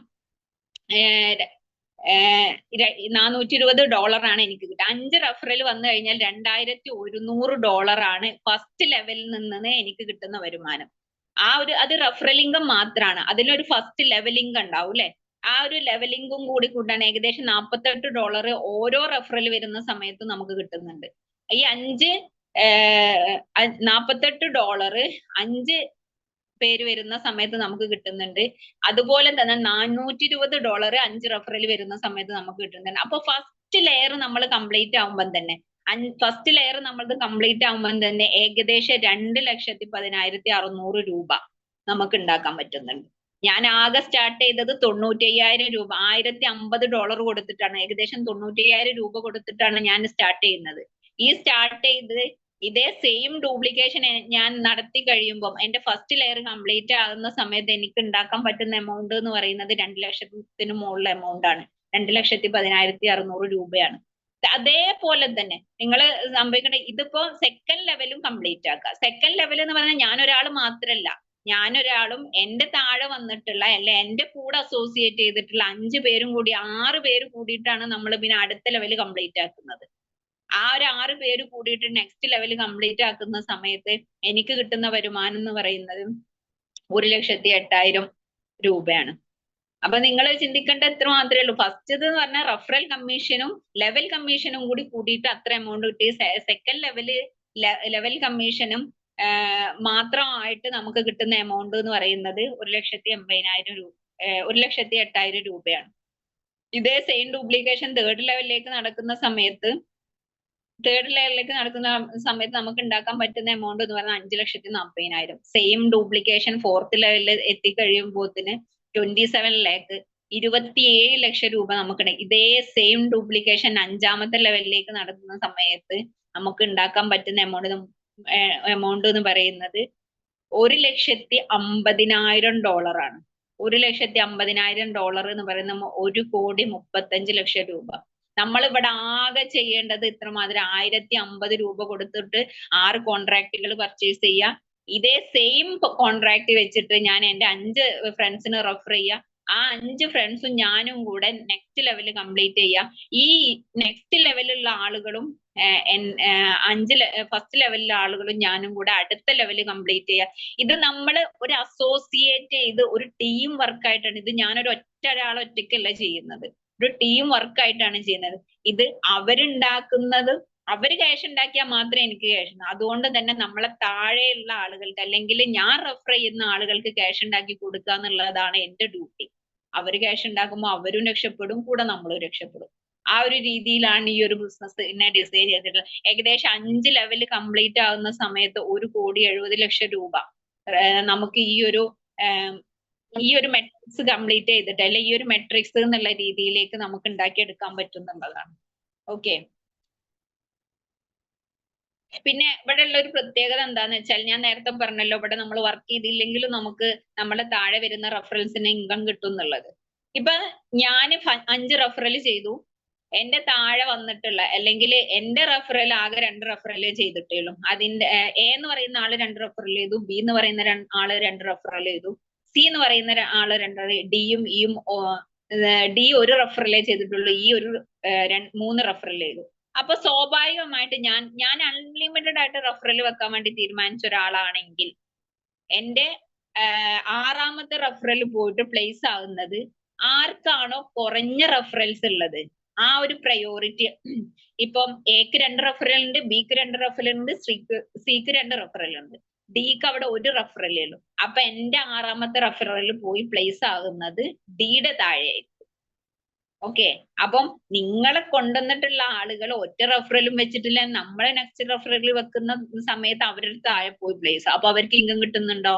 $420 ആണ് എനിക്ക് കിട്ടുക. 5 റെഫറൽ വന്നു കഴിഞ്ഞാൽ $2100 ആണ് ഫസ്റ്റ് ലെവലിൽ നിന്ന് എനിക്ക് കിട്ടുന്ന വരുമാനം. അത് റെഫറൽ ഇൻകം മാത്രമാണ്. അതിനൊരു ഫസ്റ്റ് ലെവൽ ഇൻകം ഉണ്ടാവും അല്ലെ. ആ ഒരു ലെവൽ ഇൻകം കൂടി കൂട്ടാൻ ഏകദേശം $48 ഓരോ റെഫറൽ വരുന്ന സമയത്ത് നമുക്ക് കിട്ടുന്നുണ്ട്. ഈ $48 5 പേര് വരുന്ന സമയത്ത് നമുക്ക് കിട്ടുന്നുണ്ട്. അതുപോലെ തന്നെ $420 5 റെഫറൽ വരുന്ന സമയത്ത് നമുക്ക് കിട്ടുന്നുണ്ട്. അപ്പൊ ഫസ്റ്റ് ലെയർ നമ്മൾ കംപ്ലീറ്റ് ആവുമ്പോൾ തന്നെ ഏകദേശം 2,11,600 രൂപ നമുക്ക് ഉണ്ടാക്കാൻ പറ്റുന്നുണ്ട്. ഞാൻ ആകെ സ്റ്റാർട്ട് ചെയ്തത് 95,000 രൂപ $1,050 കൊടുത്തിട്ടാണ്, ഏകദേശം 95,000 രൂപ കൊടുത്തിട്ടാണ് ഞാൻ സ്റ്റാർട്ട് ചെയ്യുന്നത്. ഈ സ്റ്റാർട്ട് ചെയ്ത് ഇതേ സെയിം ഡ്യൂപ്ലിക്കേഷൻ ഞാൻ നടത്തി കഴിയുമ്പോൾ എന്റെ ഫസ്റ്റ് ലെയർ കംപ്ലീറ്റ് ആകുന്ന സമയത്ത് എനിക്ക് ഉണ്ടാക്കാൻ പറ്റുന്ന എമൗണ്ട് എന്ന് പറയുന്നത് 2 ലക്ഷത്തിന് മുകളിലെ എമൗണ്ട് ആണ്. 2,11,600 രൂപയാണ്. അതേപോലെ തന്നെ നിങ്ങൾ സംഭവിക്കേണ്ട ഇതിപ്പോ സെക്കൻഡ് ലെവലും കംപ്ലീറ്റ് ആക്കുക. സെക്കൻഡ് ലെവൽ എന്ന് പറഞ്ഞാൽ ഞാനൊരാൾ മാത്രല്ല, ഞാനൊരാളും എന്റെ താഴെ വന്നിട്ടുള്ള അല്ലെ എന്റെ കൂടെ അസോസിയേറ്റ് ചെയ്തിട്ടുള്ള 5 പേരും കൂടി 6 പേര് കൂടിയിട്ടാണ് നമ്മൾ പിന്നെ അടുത്ത ലെവൽ കംപ്ലീറ്റ് ആക്കുന്നത്. ആ ഒരു 6 പേര് കൂടിയിട്ട് നെക്സ്റ്റ് ലെവൽ കംപ്ലീറ്റ് ആക്കുന്ന സമയത്ത് എനിക്ക് കിട്ടുന്ന വരുമാനം എന്ന് പറയുന്നത് 1,08,000 രൂപയാണ്. അപ്പൊ നിങ്ങൾ ചിന്തിക്കേണ്ട എത്ര മാത്രമേ ഉള്ളൂ. ഫസ്റ്റ് എന്ന് പറഞ്ഞാൽ റഫറൽ കമ്മീഷനും ലെവൽ കമ്മീഷനും കൂടി കൂടിയിട്ട് അത്ര എമൗണ്ട് കിട്ടി. സെക്കൻഡ് ലെവൽ കമ്മീഷനും മാത്രമായിട്ട് നമുക്ക് കിട്ടുന്ന എമൗണ്ട് എന്ന് പറയുന്നത് 1,80,000 രൂപ 1,08,000 രൂപയാണ്. ഇതേ സെയിം ഡ്യൂപ്ലിക്കേഷൻ തേർഡ് ലെവലിലേക്ക് നടക്കുന്ന സമയത്ത് നമുക്ക് ഉണ്ടാക്കാൻ പറ്റുന്ന എമൗണ്ട് എന്ന് പറഞ്ഞാൽ 5,40,000. സെയിം ഡ്യൂപ്ലിക്കേഷൻ ഫോർത്ത് ലെവലിൽ എത്തിക്കഴിയുമ്പോത്തിന് 27 lakh 27 ലക്ഷം രൂപ നമുക്ക് ഇതേ സെയിം ഡ്യൂപ്ലിക്കേഷൻ 5ാമത്തെ ലെവലിലേക്ക് നടത്തുന്ന സമയത്ത് നമുക്ക് ഉണ്ടാക്കാൻ പറ്റുന്ന എമൗണ്ട് എന്ന് പറയുന്നത് $1,50,000 ആണ്. $1,50,000 എന്ന് പറയുന്ന 1,35,00,000 രൂപ. നമ്മൾ ഇവിടെ ആകെ ചെയ്യേണ്ടത് ഇത്രമാത്രം 1,050 രൂപ കൊടുത്തിട്ട് 6 കോൺട്രാക്റ്റുകൾ പർച്ചേസ് ചെയ്യുക. ഇതേ സെയിം കോൺട്രാക്ട് വെച്ചിട്ട് ഞാൻ എന്റെ 5 ഫ്രണ്ട്സിന് റെഫർ ചെയ്യുക. ആ 5 ഫ്രണ്ട്സും ഞാനും കൂടെ നെക്സ്റ്റ് ലെവൽ കംപ്ലീറ്റ് ചെയ്യുക. ഈ നെക്സ്റ്റ് ലെവലുള്ള ആളുകളും ഫസ്റ്റ് ലെവലിലെ ആളുകളും ഞാനും കൂടെ അടുത്ത ലെവൽ കംപ്ലീറ്റ് ചെയ്യുക. ഇത് നമ്മൾ ഒരു അസോസിയേറ്റ് ചെയ്ത് ഒരു ടീം വർക്കായിട്ടാണ്. ഇത് ഞാനൊരു ഒറ്റയ്ക്കല്ല ചെയ്യുന്നത്, ഒരു ടീം വർക്കായിട്ടാണ് ചെയ്യുന്നത്. ഇത് അവരുണ്ടാക്കുന്നത്, അവര് ക്യാഷ് ഉണ്ടാക്കിയാൽ മാത്രമേ എനിക്ക് ക്യാഷ്. അതുകൊണ്ട് തന്നെ നമ്മളെ താഴെയുള്ള ആളുകൾക്ക്, അല്ലെങ്കിൽ ഞാൻ റെഫർ ചെയ്യുന്ന ആളുകൾക്ക് ക്യാഷ് ഉണ്ടാക്കി കൊടുക്കുക എന്നുള്ളതാണ് എന്റെ ഡ്യൂട്ടി. അവര് ക്യാഷ് ഉണ്ടാക്കുമ്പോൾ അവരും രക്ഷപ്പെടും, കൂടെ നമ്മളും രക്ഷപ്പെടും. ആ ഒരു രീതിയിലാണ് ഈ ഒരു ബിസിനസ്സിനെ ഡിസൈൻ ചെയ്തിട്ടുള്ളത്. ഏകദേശം 5 ലെവൽ കംപ്ലീറ്റ് ആവുന്ന സമയത്ത് 1,70,00,000 രൂപ നമുക്ക് ഈ ഒരു മെട്രിക്സ് കംപ്ലീറ്റ് ചെയ്തിട്ട്, അല്ലെ ഈ ഒരു മെട്രിക്സ് എന്നുള്ള രീതിയിലേക്ക് നമുക്ക് ഉണ്ടാക്കിയെടുക്കാൻ പറ്റുന്നുള്ളതാണ്. ഓക്കെ. പിന്നെ ഇവിടെ ഉള്ള ഒരു പ്രത്യേകത എന്താന്ന് വെച്ചാൽ, ഞാൻ നേരത്തെ പറഞ്ഞല്ലോ, ഇവിടെ നമ്മൾ വർക്ക് ചെയ്തില്ലെങ്കിലും നമുക്ക് നമ്മളെ താഴെ വരുന്ന റെഫറൻസിന് ഇൻകം കിട്ടും എന്നുള്ളത്. ഇപ്പൊ ഞാൻ 5 റെഫറൽ ചെയ്തു, എന്റെ താഴെ വന്നിട്ടുള്ള, അല്ലെങ്കിൽ എന്റെ റെഫറൽ ആകെ 2 റെഫറലേ ചെയ്തിട്ടുള്ളൂ. അതിന്റെ എ എന്ന് പറയുന്ന ആള് 2 റെഫറൽ ചെയ്തു, ബി എന്ന് പറയുന്ന ആള് 2 റെഫറൽ ചെയ്തു, സി എന്ന് പറയുന്ന ആള് 2, ഡിയും ഇയും ഡി 1 റെഫറലേ ചെയ്തിട്ടുള്ളൂ, ഈ 3 റെഫറൽ ചെയ്തു. അപ്പൊ സ്വാഭാവികമായിട്ട് ഞാൻ അൺലിമിറ്റഡ് ആയിട്ട് റെഫറൽ വെക്കാൻ വേണ്ടി തീരുമാനിച്ച ഒരാളാണെങ്കിൽ എന്റെ 6ാമത്തെ റെഫറൽ പോയിട്ട് പ്ലേസ് ആകുന്നത് ആർക്കാണോ കുറഞ്ഞ റെഫറൽസ് ഉള്ളത് ആ ഒരു പ്രയോറിറ്റി. ഇപ്പം എക്ക് 2 റെഫറൽ ഉണ്ട്, ബിക്ക് 2 റെഫറൽ ഉണ്ട്, സിക്ക് 2 റെഫറൽ ഉണ്ട്, ഡിക്ക് അവിടെ 1 റെഫറലേ ഉള്ളൂ. അപ്പൊ എന്റെ 6ാമത്തെ റെഫറൽ പോയി പ്ലേസ് ആകുന്നത് ഡിയുടെ താഴെയായിരിക്കും. ഓക്കെ. അപ്പം നിങ്ങളെ കൊണ്ടുവന്നിട്ടുള്ള ആളുകൾ ഒറ്റ റെഫറലും വെച്ചിട്ടില്ല, നമ്മളെ നെക്സ്റ്റ് റെഫറൽ വെക്കുന്ന സമയത്ത് അവരുടെ താഴെ പോയി പ്ലേസ്. അപ്പൊ അവർക്ക് ഇൻകം കിട്ടുന്നുണ്ടോ?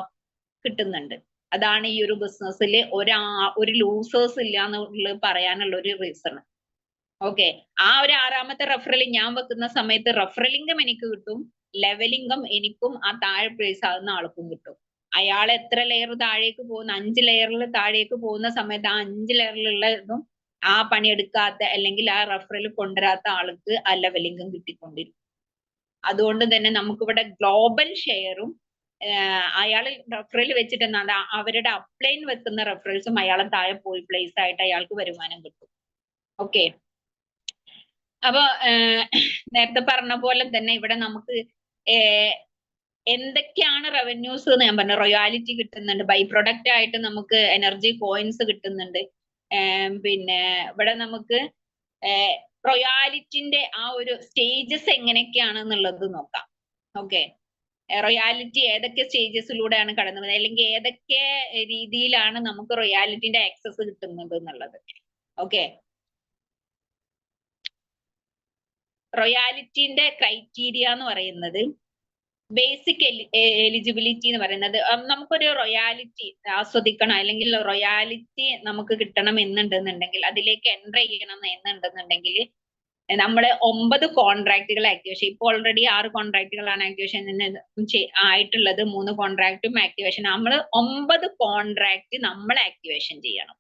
കിട്ടുന്നുണ്ട്. അതാണ് ഈ ഒരു ബിസിനസ്സിൽ ഒരു ലൂസേഴ്സ് ഇല്ല എന്നുള്ളത് പറയാനുള്ള ഒരു റീസൺ. ഓക്കെ. ആ ഒരു 6ാമത്തെ റെഫറൽ ഞാൻ വെക്കുന്ന സമയത്ത് റെഫറൽ ഇൻകം എനിക്ക് കിട്ടും, ലെവൽ ഇൻകം എനിക്കും ആ താഴെ പ്ലേസ് ആകുന്ന ആൾക്കും കിട്ടും. അയാൾ എത്ര ലെയർ താഴേക്ക് പോകുന്ന, 5 ലെയറിൽ താഴേക്ക് പോകുന്ന സമയത്ത് ആ 5 ലെയറിലുള്ളതും ആ പണിയെടുക്കാത്ത, അല്ലെങ്കിൽ ആ റെഫറൽ കൊണ്ടുവരാത്ത ആൾക്ക് ആ ലെവൽ ഇൻകം കിട്ടിക്കൊണ്ടിരിക്കും. അതുകൊണ്ട് തന്നെ നമുക്കിവിടെ ഗ്ലോബൽ ഷെയറും അയാൾ റെഫറൽ വെച്ചിട്ട് അവരുടെ അപ്ലൈൻ വെക്കുന്ന റെഫറൽസും അയാളെ താഴെ പോയി പ്ലേസ് ആയിട്ട് അയാൾക്ക് വരുമാനം കിട്ടും. ഓക്കെ. അപ്പൊ നേരത്തെ പറഞ്ഞ പോലെ തന്നെ ഇവിടെ നമുക്ക് എന്തൊക്കെയാണ് റവന്യൂസ് എന്ന് ഞാൻ പറഞ്ഞു. റോയാലിറ്റി കിട്ടുന്നുണ്ട്, ബൈ പ്രൊഡക്റ്റ് ആയിട്ട് നമുക്ക് എനർജി കോയിൻസ് കിട്ടുന്നുണ്ട്. പിന്നെ ഇവിടെ നമുക്ക് റോയാലിറ്റിന്റെ ആ ഒരു സ്റ്റേജസ് എങ്ങനെയൊക്കെയാണെന്നുള്ളത് നോക്കാം. ഓക്കെ. റോയാലിറ്റി ഏതൊക്കെ സ്റ്റേജസിലൂടെയാണ് കടന്നു പോകുന്നത്, അല്ലെങ്കിൽ ഏതൊക്കെ രീതിയിലാണ് നമുക്ക് റോയാലിറ്റിന്റെ ആക്സസ് കിട്ടുന്നത് എന്നുള്ളത്. ഓക്കെ. റോയാലിറ്റിന്റെ ക്രൈറ്റീരിയ എന്ന് പറയുന്നത്, ബേസിക് എലിജിബിലിറ്റി എന്ന് പറയുന്നത്, നമുക്കൊരു റോയാലിറ്റി ആസ്വദിക്കണം, അല്ലെങ്കിൽ റോയാലിറ്റി നമുക്ക് കിട്ടണം എന്നുണ്ടെന്നുണ്ടെങ്കിൽ, അതിലേക്ക് എൻ്റർ ചെയ്യണം എന്നുണ്ടെന്നുണ്ടെങ്കിൽ നമ്മൾ 9 കോൺട്രാക്റ്റുകൾ ആക്ടിവേഷൻ, ഇപ്പൊ ഓൾറെഡി 6 കോൺട്രാക്റ്റുകളാണ് ആക്ടിവേഷൻ ആയിട്ടുള്ളത്, 3 കോൺട്രാക്റ്റും ആക്ടിവേഷൻ. നമ്മൾ 9 കോൺട്രാക്ട് നമ്മൾ ആക്ടിവേഷൻ ചെയ്യണം,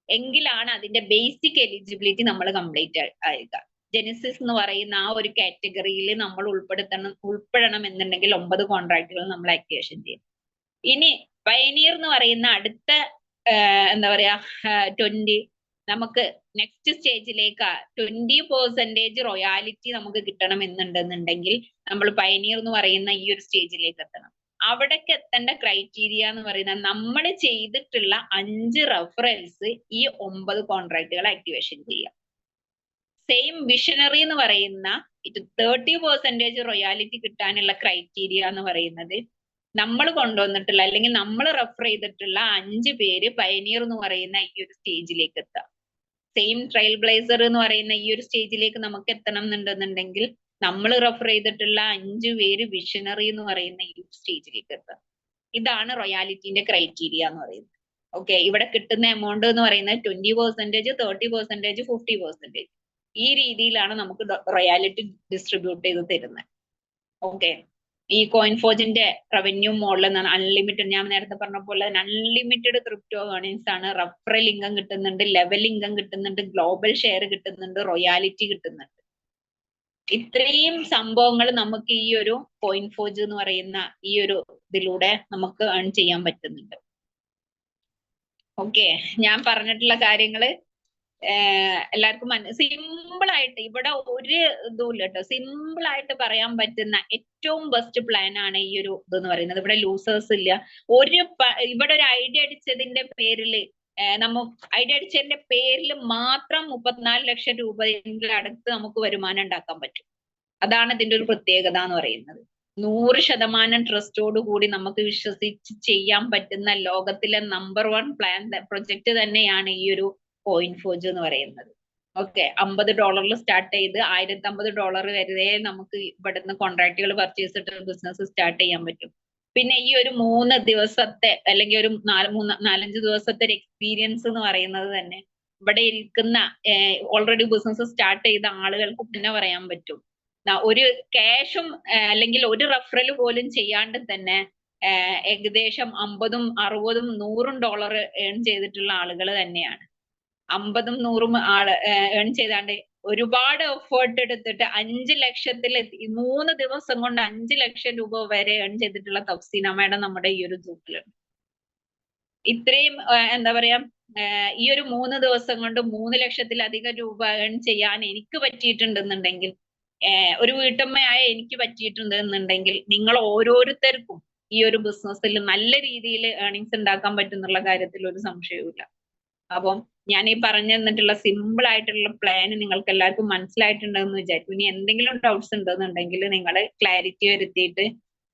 എങ്കിലാണ് അതിന്റെ ബേസിക് എലിജിബിലിറ്റി നമ്മൾ കംപ്ലീറ്റ് ആവുക. ജെനിസിസ് എന്ന് പറയുന്ന ആ ഒരു കാറ്റഗറിയിൽ നമ്മൾ ഉൾപ്പെടണം എന്നുണ്ടെങ്കിൽ 9 കോൺട്രാക്റ്റുകൾ നമ്മൾ ആക്ടിവേഷൻ ചെയ്യും. ഇനി പയനിയർ എന്ന് പറയുന്ന അടുത്ത എന്താ പറയാ 20 നമുക്ക് നെക്സ്റ്റ് സ്റ്റേജിലേക്ക് 20% റോയാലിറ്റി നമുക്ക് കിട്ടണം എന്നുണ്ടെന്നുണ്ടെങ്കിൽ നമ്മൾ പയനിയർ എന്ന് പറയുന്ന ഈ ഒരു സ്റ്റേജിലേക്ക് എത്തണം. അവിടേക്ക് എത്തേണ്ട ക്രൈറ്റീരിയ എന്ന് പറയുന്നത്, നമ്മൾ ചെയ്തിട്ടുള്ള 5 റെഫറൻസ് ഈ 9 കോൺട്രാക്റ്റുകൾ ആക്ടിവേഷൻ ചെയ്യുക. സെയിം വിഷണറി എന്ന് പറയുന്ന 30% റോയാലിറ്റി കിട്ടാനുള്ള ക്രൈറ്റീരിയ എന്ന് പറയുന്നത്, നമ്മൾ കൊണ്ടുവന്നിട്ടുള്ള അല്ലെങ്കിൽ നമ്മൾ റെഫർ ചെയ്തിട്ടുള്ള 5 പേര് പയനിയർ എന്ന് പറയുന്ന ഈ ഒരു സ്റ്റേജിലേക്ക് എത്താം. സെയിം ട്രയൽ ബ്ലേസർ എന്ന് പറയുന്ന ഈ ഒരു സ്റ്റേജിലേക്ക് നമുക്ക് എത്തണം എന്നുണ്ടെന്നുണ്ടെങ്കിൽ നമ്മൾ റെഫർ ചെയ്തിട്ടുള്ള 5 പേര് വിഷണറി എന്ന് പറയുന്ന ഈ സ്റ്റേജിലേക്ക് എത്താം. ഇതാണ് റോയാലിറ്റിന്റെ ക്രൈറ്റീരിയ എന്ന് പറയുന്നത്. ഓക്കെ. ഇവിടെ കിട്ടുന്ന എമൗണ്ട് എന്ന് പറയുന്നത് 20%, 30%, 50%. ഈ രീതിയിലാണ് നമുക്ക് റോയാലിറ്റി ഡിസ്ട്രിബ്യൂട്ട് ചെയ്ത് തരുന്നത്. ഓക്കെ. ഈ കോയിൻഫോജിന്റെ റവന്യൂ മോഡൽ എന്നാണ് അൺലിമിറ്റഡ്. ഞാൻ നേരത്തെ പറഞ്ഞ പോലെ അൺലിമിറ്റഡ് ക്രിപ്റ്റോ ഏർണിങ്സ് ആണ്. റഫറൽ ഇൻകം കിട്ടുന്നുണ്ട്, ലെവൽ ഇൻകം കിട്ടുന്നുണ്ട്, ഗ്ലോബൽ ഷെയർ കിട്ടുന്നുണ്ട്, റോയാലിറ്റി കിട്ടുന്നുണ്ട്. ഇത്രയും സംഭവങ്ങൾ നമുക്ക് ഈ ഒരു കോയിൻഫോജ് എന്ന് പറയുന്ന ഈ ഒരു ഇതിലൂടെ നമുക്ക് ഏൺ ചെയ്യാൻ പറ്റുന്നുണ്ട്. ഓക്കെ. ഞാൻ പറഞ്ഞിട്ടുള്ള കാര്യങ്ങള് എല്ലാവർക്കും സിമ്പിൾ ആയിട്ട് ഇവിടെ ഒരു ഇതും ഇല്ല കേട്ടോ. സിമ്പിൾ ആയിട്ട് പറയാൻ പറ്റുന്ന ഏറ്റവും ബെസ്റ്റ് പ്ലാൻ ആണ് ഈ ഒരു ഇതെന്ന് പറയുന്നത്. ഇവിടെ ലൂസേഴ്സ് ഇല്ല. ഇവിടെ ഒരു ഐഡിയ അടിച്ചതിന്റെ പേരില് ഐഡിയ അടിച്ചതിന്റെ പേരിൽ മാത്രം 34 ലക്ഷം രൂപയുടെ അടുത്ത് നമുക്ക് വരുമാനം ഉണ്ടാക്കാൻ പറ്റും. അതാണ് ഇതിന്റെ ഒരു പ്രത്യേകത എന്ന് പറയുന്നത്. 100% ട്രസ്റ്റോട് കൂടി നമുക്ക് വിശ്വസിച്ച് ചെയ്യാൻ പറ്റുന്ന ലോകത്തിലെ നമ്പർ 1 പ്ലാൻ പ്രൊജക്ട് തന്നെയാണ് ഈ ഒരു Coinforge എന്ന് പറയുന്നത്. ഓക്കെ, $50 സ്റ്റാർട്ട് ചെയ്ത് $1050 വരെ നമുക്ക് ഇവിടുന്ന് കോൺട്രാക്റ്റുകൾ പർച്ചേസ് ചെയ്തിട്ട് ബിസിനസ് സ്റ്റാർട്ട് ചെയ്യാൻ പറ്റും. പിന്നെ ഈ ഒരു 3 ദിവസത്തെ അല്ലെങ്കിൽ ഒരു 4-5 ദിവസത്തെ ഒരു എക്സ്പീരിയൻസ് എന്ന് പറയുന്നത് തന്നെ ഇവിടെ ഇരിക്കുന്ന ഓൾറെഡി ബിസിനസ് സ്റ്റാർട്ട് ചെയ്ത ആളുകൾക്ക് തന്നെ പറയാൻ പറ്റും. ഒരു ക്യാഷും അല്ലെങ്കിൽ ഒരു റെഫറൽ പോലും ചെയ്യാണ്ട് തന്നെ ഏകദേശം $50-60-100 ഏൺ ചെയ്തിട്ടുള്ള ആളുകൾ തന്നെയാണ്. 50-100 ആള് ഏൺ ചെയ്താണ്ട് ഒരുപാട് എഫേർട്ട് എടുത്തിട്ട് 5 ലക്ഷത്തിൽ 3 ദിവസം കൊണ്ട് 5 ലക്ഷം രൂപ വരെ ഏൺ ചെയ്തിട്ടുള്ള തഫ്സീന മാഡം നമ്മുടെ ഈ ഒരു ഗ്രൂപ്പിലുണ്ട്. ഇത്രയും എന്താ പറയാ, ഈ ഒരു 3 ദിവസം കൊണ്ട് 3 ലക്ഷത്തിലധികം രൂപ ഏൺ ചെയ്യാൻ എനിക്ക് പറ്റിയിട്ടുണ്ടെന്നുണ്ടെങ്കിൽ, ഒരു വീട്ടമ്മയായ എനിക്ക് പറ്റിയിട്ടുണ്ടെന്നുണ്ടെങ്കിൽ, നിങ്ങൾ ഓരോരുത്തർക്കും ഈ ഒരു ബിസിനസ്സിൽ നല്ല രീതിയിൽ ഏർണിങ്സ് ഉണ്ടാക്കാൻ പറ്റുന്നുള്ള കാര്യത്തിൽ ഒരു സംശയവുമില്ല. അപ്പം ഞാൻ ഈ പറഞ്ഞു തന്നിട്ടുള്ള സിമ്പിൾ ആയിട്ടുള്ള പ്ലാൻ നിങ്ങൾക്ക് എല്ലാവർക്കും മനസ്സിലായിട്ടുണ്ടെന്ന് വിചാരിക്കും. ഇനി എന്തെങ്കിലും ഡൗട്ട്സ് ഉണ്ടെന്നുണ്ടെങ്കിൽ നിങ്ങൾ ക്ലാരിറ്റി വരുത്തിയിട്ട്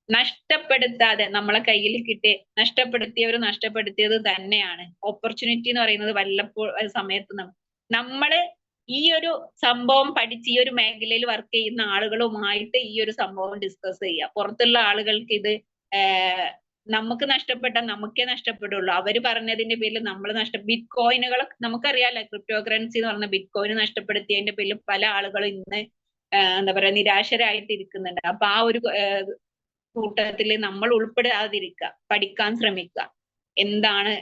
നഷ്ടപ്പെടുത്താതെ നമ്മളെ കയ്യിൽ കിട്ടിയ നഷ്ടപ്പെടുത്തിയത് തന്നെയാണ്. ഓപ്പർച്യൂണിറ്റി എന്ന് പറയുന്നത് വല്ലപ്പോഴും സമയത്ത് നമ്മള് ഈ ഒരു സംഭവം പഠിച്ച് ഈ ഒരു മേഖലയിൽ വർക്ക് ചെയ്യുന്ന ആളുകളുമായിട്ട് ഈ ഒരു സംഭവം ഡിസ്കസ് ചെയ്യുക. പുറത്തുള്ള ആളുകൾക്ക് ഇത് നമുക്ക് നഷ്ടപ്പെട്ടാൽ നമുക്കേ നഷ്ടപ്പെടുള്ളൂ. അവര് പറഞ്ഞതിന്റെ പേരിൽ നമ്മൾ ബിറ്റ് കോയിനുകൾ നമുക്കറിയാലോ, ക്രിപ്റ്റോ കറൻസി എന്ന് പറഞ്ഞ ബിറ്റ് കോയിൻ നഷ്ടപ്പെടുത്തിയതിന്റെ പേരിൽ പല ആളുകളും ഇന്ന് എന്താ പറയാ നിരാശരായിട്ട് ഇരിക്കുന്നുണ്ട്. അപ്പൊ ആ ഒരു കൂട്ടത്തിൽ നമ്മൾ ഉൾപ്പെടാതിരിക്കുക, പഠിക്കാൻ ശ്രമിക്കുക എന്താണ്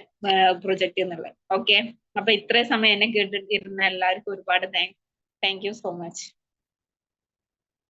പ്രൊജക്ട് എന്നുള്ളത്. ഓക്കെ, അപ്പൊ ഇത്രയും സമയം എന്നെ കേട്ടിട്ടിരുന്ന എല്ലാവർക്കും ഒരുപാട് താങ്ക് യു സോ മച്ച്.